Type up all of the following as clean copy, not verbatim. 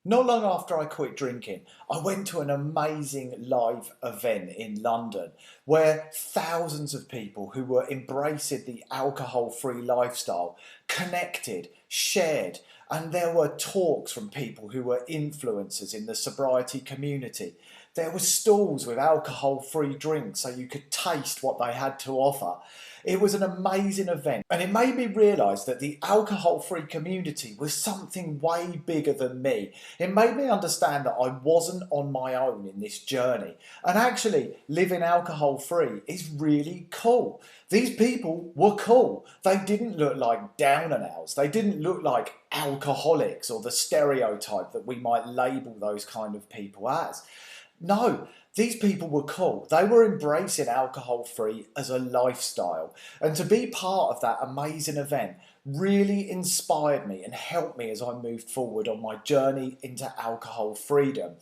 Not long after I quit drinking, I went to an amazing live event in London where thousands of people who were embracing the alcohol-free lifestyle connected, shared, and there were talks from people who were influencers in the sobriety community. There were stalls with alcohol-free drinks so you could taste what they had to offer. It was an amazing event and it made me realise that the alcohol-free community was something way bigger than me. It made me understand that I wasn't on my own in this journey, and actually living alcohol-free is really cool. These people were cool. They didn't look like down and outs. They didn't look like alcoholics or the stereotype that we might label those kind of people as. No, these people were cool. They were embracing alcohol-free as a lifestyle. And to be part of that amazing event really inspired me and helped me as I moved forward on my journey into alcohol freedom.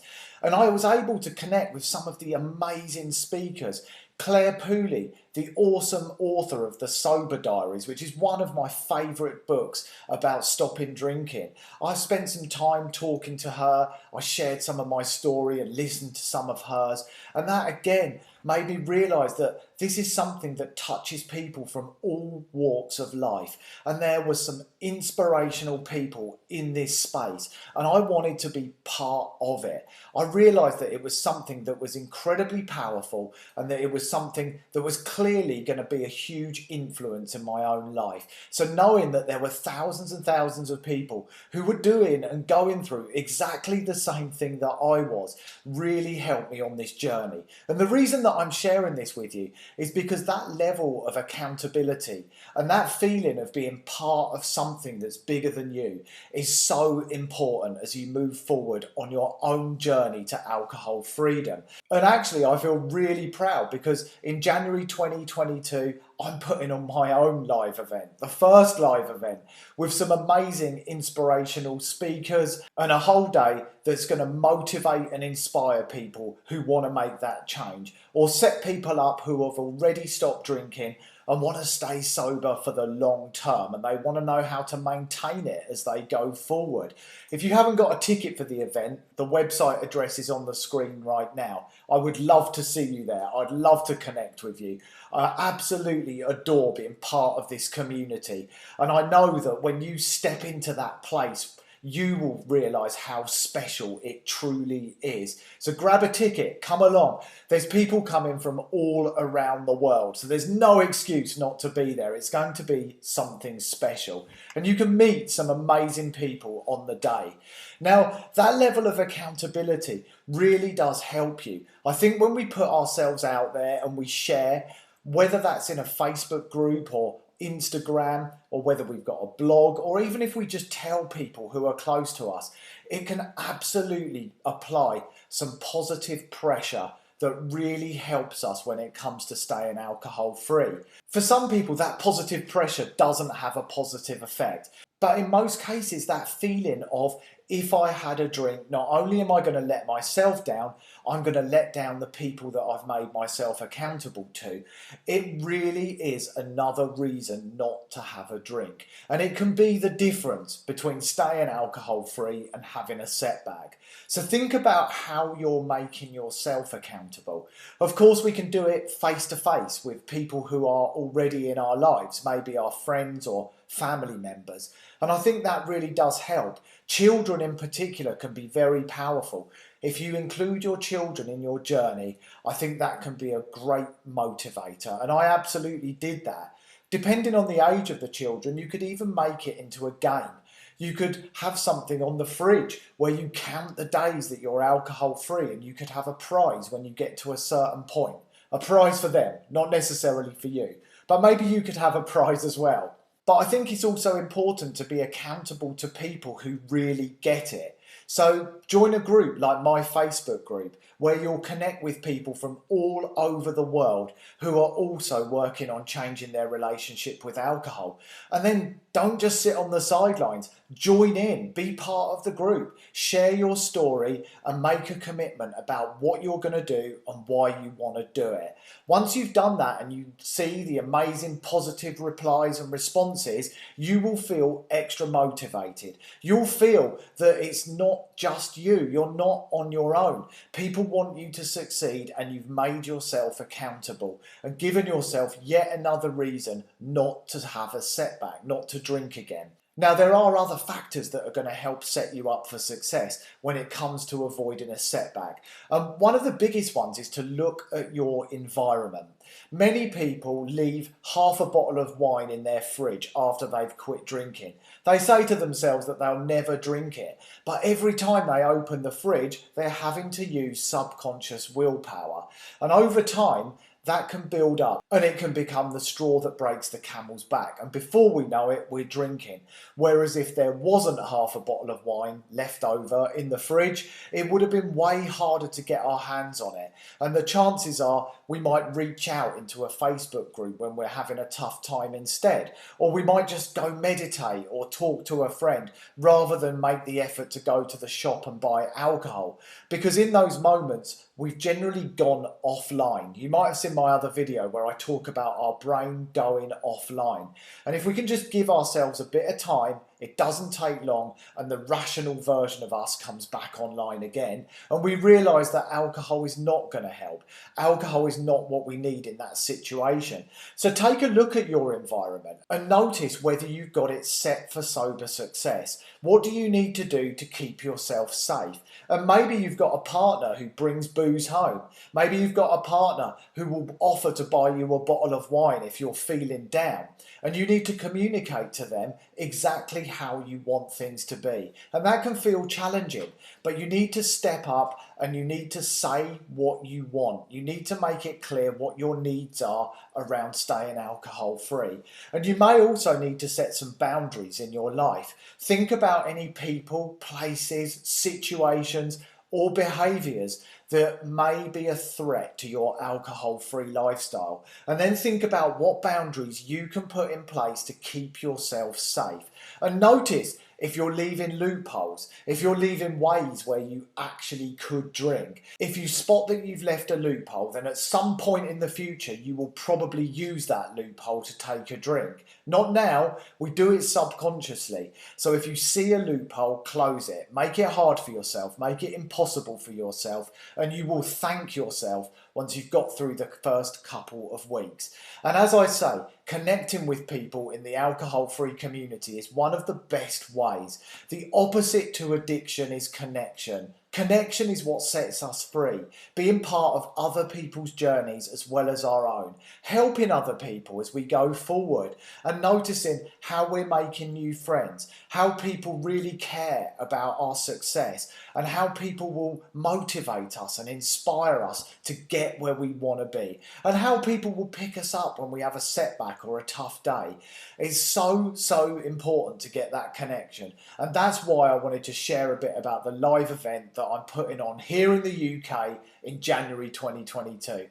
And I was able to connect with some of the amazing speakers. Claire Pooley, the awesome author of The Sober Diaries, which is one of my favourite books about stopping drinking. I spent some time talking to her, I shared some of my story and listened to some of hers, and that again made me realise that this is something that touches people from all walks of life, and there were some inspirational people in this space and I wanted to be part of it. I realised that it was something that was incredibly powerful and that it was something that was clearly going to be a huge influence in my own life. So knowing that there were thousands and thousands of people who were doing and going through exactly the same thing that I was really helped me on this journey. And the reason that I'm sharing this with you is because that level of accountability and that feeling of being part of something that's bigger than you is so important as you move forward on your own journey to alcohol freedom. And actually I feel really proud because in January 2022 I'm putting on my own live event, the first live event, with some amazing inspirational speakers and a whole day that's going to motivate and inspire people who want to make that change, or set people up who have already stopped drinking and want to stay sober for the long term, and they want to know how to maintain it as they go forward. If you haven't got a ticket for the event, the website address is on the screen right now. I would love to see you there. I'd love to connect with you. I absolutely adore being part of this community, and I know that when you step into that place, you will realise how special it truly is. So grab a ticket, come along. There's people coming from all around the world, so there's no excuse not to be there. It's going to be something special. And you can meet some amazing people on the day. Now, that level of accountability really does help you. I think when we put ourselves out there and we share, whether that's in a Facebook group or Instagram, or whether we've got a blog, or even if we just tell people who are close to us, it can absolutely apply some positive pressure that really helps us when it comes to staying alcohol free. For some people, that positive pressure doesn't have a positive effect, but in most cases that feeling of, if I had a drink, not only am I going to let myself down, I'm going to let down the people that I've made myself accountable to. It really is another reason not to have a drink. And it can be the difference between staying alcohol free and having a setback. So think about how you're making yourself accountable. Of course, we can do it face to face with people who are already in our lives, maybe our friends or family members. And I think that really does help. Children in particular can be very powerful. If you include your children in your journey, I think that can be a great motivator. And I absolutely did that. Depending on the age of the children, you could even make it into a game. You could have something on the fridge where you count the days that you're alcohol free, and you could have a prize when you get to a certain point. A prize for them, not necessarily for you. But maybe you could have a prize as well. But I think it's also important to be accountable to people who really get it. So join a group like my Facebook group, where you'll connect with people from all over the world who are also working on changing their relationship with alcohol. And then Don't just sit on the sidelines. Join in, be part of the group, share your story and make a commitment about what you're going to do and why you want to do it. Once you've done that and you see the amazing positive replies and responses, you will feel extra motivated. You'll feel that it's not just you. You're not on your own. People want you to succeed and you've made yourself accountable and given yourself yet another reason not to have a setback, not to drink again. Now, there are other factors that are going to help set you up for success when it comes to avoiding a setback. One of the biggest ones is to look at your environment. Many people leave half a bottle of wine in their fridge after they've quit drinking. They say to themselves that they'll never drink it, but every time they open the fridge, they're having to use subconscious willpower. And over time, that can build up and it can become the straw that breaks the camel's back. And before we know it, we're drinking. Whereas if there wasn't half a bottle of wine left over in the fridge, it would have been way harder to get our hands on it. And the chances are we might reach out into a Facebook group when we're having a tough time instead. Or we might just go meditate or talk to a friend rather than make the effort to go to the shop and buy alcohol. Because in those moments, we've generally gone offline. You might have seen my other video where I talk about our brain going offline. And if we can just give ourselves a bit of time, it doesn't take long, and the rational version of us comes back online again, and we realise that alcohol is not going to help. Alcohol is not what we need in that situation. So take a look at your environment and notice whether you've got it set for sober success. What do you need to do to keep yourself safe? And maybe you've got a partner who brings booze home. Maybe you've got a partner who will offer to buy you a bottle of wine if you're feeling down. And you need to communicate to them exactly how you want things to be. And that can feel challenging, but you need to step up and you need to say what you want. You need to make it clear what your needs are around staying alcohol free. And you may also need to set some boundaries in your life. Think about any people, places, situations, or behaviours that may be a threat to your alcohol-free lifestyle. And then think about what boundaries you can put in place to keep yourself safe. And notice if you're leaving loopholes, if you're leaving ways where you actually could drink. If you spot that you've left a loophole, then at some point in the future you will probably use that loophole to take a drink. Not now, we do it subconsciously. So if you see a loophole, close it. Make it hard for yourself, make it impossible for yourself, and you will thank yourself once you've got through the first couple of weeks. And as I say, connecting with people in the alcohol-free community is one of the best ways. The opposite to addiction is connection. Connection is what sets us free. Being part of other people's journeys as well as our own. Helping other people as we go forward and noticing how we're making new friends. How people really care about our success and how people will motivate us and inspire us to get where we want to be. And how people will pick us up when we have a setback or a tough day. It's so important to get that connection. And that's why I wanted to share a bit about the live event that I'm putting on here in the UK in January 2022.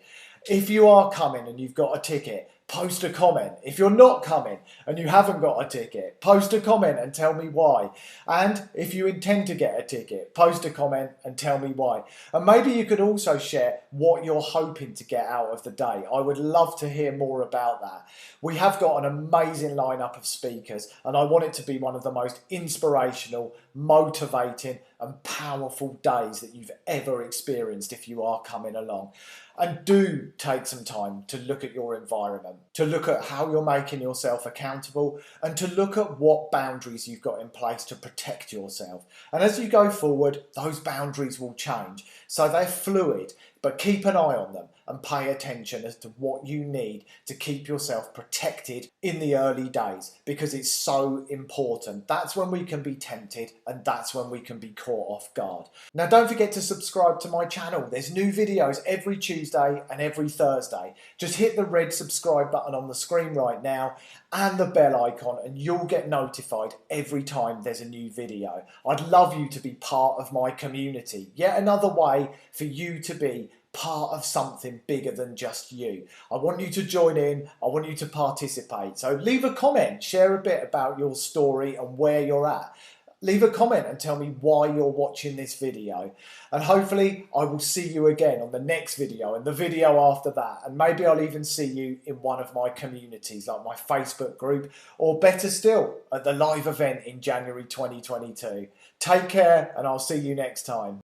If you are coming and you've got a ticket, post a comment. If you're not coming and you haven't got a ticket, post a comment and tell me why. And if you intend to get a ticket, post a comment and tell me why. And maybe you could also share what you're hoping to get out of the day. I would love to hear more about that. We have got an amazing lineup of speakers and I want it to be one of the most inspirational, motivating and powerful days that you've ever experienced if you are coming along. And do take some time to look at your environment, to look at how you're making yourself accountable and to look at what boundaries you've got in place to protect yourself. And as you go forward, those boundaries will change. So they're fluid, but keep an eye on them and pay attention as to what you need to keep yourself protected in the early days because it's so important. That's when we can be tempted and that's when we can be caught off guard. Now don't forget to subscribe to my channel. There's new videos every Tuesday and every Thursday. Just hit the red subscribe button on the screen right now and the bell icon and you'll get notified every time there's a new video. I'd love you to be part of my community. Yet another way for you to be part of something bigger than just you. I want you to join in. I want you to participate. So leave a comment, share a bit about your story and where you're at. Leave a comment and tell me why you're watching this video. And hopefully I will see you again on the next video and the video after that. And maybe I'll even see you in one of my communities, like my Facebook group, or better still, at the live event in January 2022. Take care, and I'll see you next time.